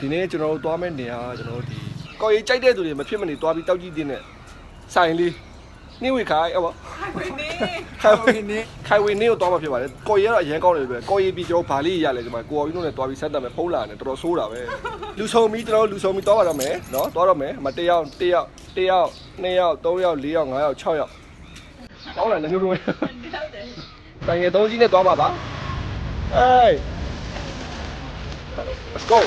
ဒီနေ့ကျွန်တော်တို့သွားမယ့်နေရာကျွန်တော်တို့ဒီကော်ရီကြိုက်တဲ့သူတွေမဖြစ်မနေသွားပြီးတောက်ကြည့်တဲ့နဲ့ဆိုင်လေးနှိဝေခိုင်အော်ခိုင်ဝေနေကိုသွားမှာဖြစ်ပါတယ်ကော်ရီကတော့အရင်ကောင်းတယ်ပဲကော်ရီပြီးကျွန်တော်ဗာလေးရလဲဒီမှာကိုရီတို့နဲ့သွားပြီးဆက်တက်မယ်ဖုန်းလာတယ်တော်တော်ဆိုးတာပဲလူဆုံးပြီးကျွန်တော်လူဆုံးပြီးသွားပါတော့မယ်နော်သွားတော့မယ်မ1ယောက်2ယောက်2ယောက်3ယောက်4ယောက်5ယောက်6ယောက်တောင်းတယ်လည်းမျိုးမျိုးဆိုင်ငယ်3ကြီးနဲ့သွားပါပါHey! Let's go!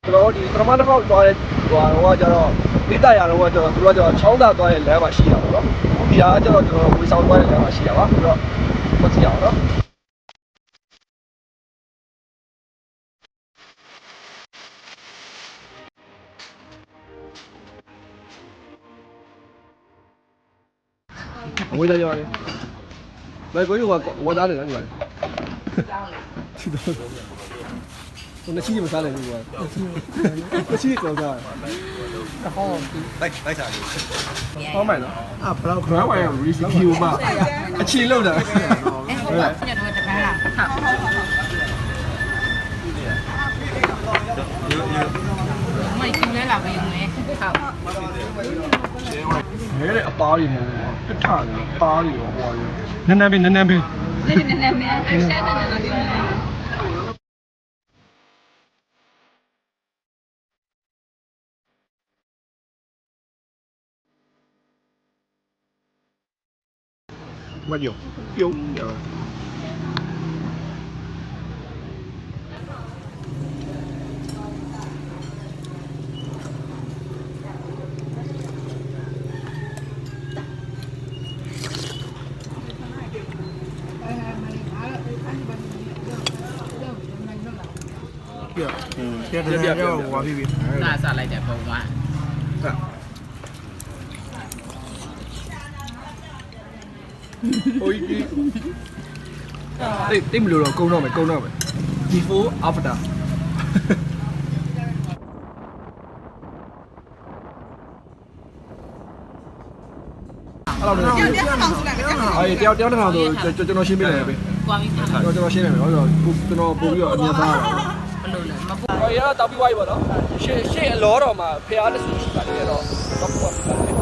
ကျွန်တော်ဒီပထမတစ်ခေါက်သွားတဲ့ဟိုကကျတော့မိသားရတော့ကျတော့သူကကျတော့ချောင်းသာသွားတဲ့လမ်းမှာရှိတာပေါ့နော်။ဒီဟာကျတော့ကျွန်တော်ဝေဆောင်သွားတဲ့လမ်းမှာရှိတာပါပြီးတော့ပတ်ကြည့်အောင်နော်ဝေးကြရတယ်။ဘယ်ကိုရောဝတ်သားတယ်နော်ဒီမှာ။ချီတော့我那气没啥来着，我气搞啥？好，来啥的？好买的啊，不老快玩意儿，review 嘛，气漏的。ไม่กินแล้วหลับไปยังไงครับเฮ้ยအသားတွေနဲ့ပြစ်ထားတယ်အသားတွေရောဟိုရောနန်းနန်းပဲနည်းနည်းပဲရှာနေတယ်လို့ပြောတယ်မညိုပြုံးရပြပြဟွာပြီน่าสไลด์แต่ပုံว่าโอ้ยတိတ်မလို့တော့ကုန်းတော့မယ် before after အဲ့လိုမျိုးတယောက်တစ်ထောင်ဆိုကျွန်တော်ရှင်းပေးလိုက်ပဲ กว่ามีค่ะ ကျွန်တော်ရှင်းလိုက်မယ်ဟုတ်တော့ကျွန်တော်ပို့ပြီးတော့အမြင်သားပါ ဘယ်လိုလဲမပူ ဟောရတော့တောက်ပြီးသွားပြီပေါ့နော်ရှေ့အလောတော်မှာဖះလက်စုရှိပါတယ်တော့တော့ပေါ့ပါတယ်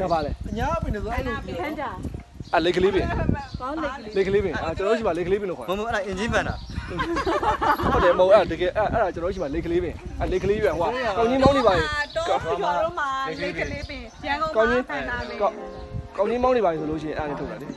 ကပါလေအညာပင်ဆိုအဲ့လိုဖန်တာအဲ့လေကလေးပင်ကောင်းလေကလေးပင်ကျွန်တော်ရှိပါလေကလေးပင်လို့ခေါ် မမအဲ့ဒါအင်ဂျင်ဖန်တာ ဟုတ်တယ်မဟုတ်အဲ့တကယ်အဲ့ဒါကျွန်တော်ရှိပါလေကလေးပင်အဲ့လေကလေးပင်ဟိုကောင်းကြီးမောင်းနေပါရင် တော့ပြောတော့မှလေကလေးပင်ရန်ကုန် ကောင်း မှာ ကြီး ဖန်တာလေ ကောင်းကြီးမောင်းနေပါရင်ဆိုလို့ရှိရင်အဲ့ဒါနဲ့ထုတ်တာလေ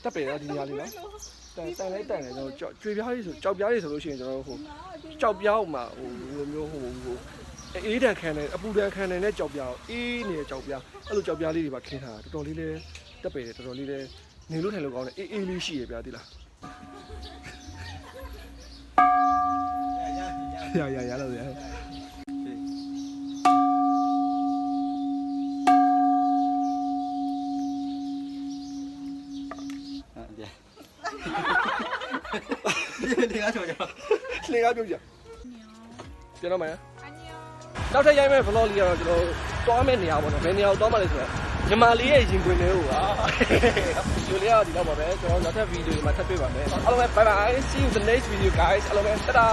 တက်ပေတော့ဒီနေရာလေးနော်တန်လိုက်ကျွန်တော်ကျွေပြားလေးဆိုကြောက်ပြားလေးဆိုလို့ရှိရင်ကျွန်တော်ဟိုကြောက်ပြားဟိုမှာဟိုလိုမျိုးဟိုအေးတန်ခံတယ်အပူတန်ခံတယ်နဲ့ကြောက်ပြားအေးနေတဲ့ကြောက်ပြားအဲ့လိုကြောက်ပြားလေးတွေပါခင်းထားတာတော်တော်လေးလဲတက်ပေတယ်တော်တော်လေးလဲနေလို့ထိုင်လို့ကောင်းတယ်အေးလေးရှိရဗျာတိလားရလို့ရဒီကားချော်ကြလှင်ကားပြုတ်ကြ ပြန်တော့မယ် အညော နောက်ထပ်ရိုက်မဲ့ vlog လေးကတော့ကျွန်တော်သွားမယ့်နေရာပေါ့နော်ဘယ်နေရာကိုသွားမှလဲဆိုတော့ညီမလေးရဲ့ရင်ခွင်လေးကိုပါဒီလေးကဒီတော့ပါပဲကျွန်တော်နောက်ထပ်ဗီဒီယိုမှာထပ်တွေ့ပါမယ်အားလုံးပဲ bye bye see you in the next video guys အားလုံးပဲ ta-da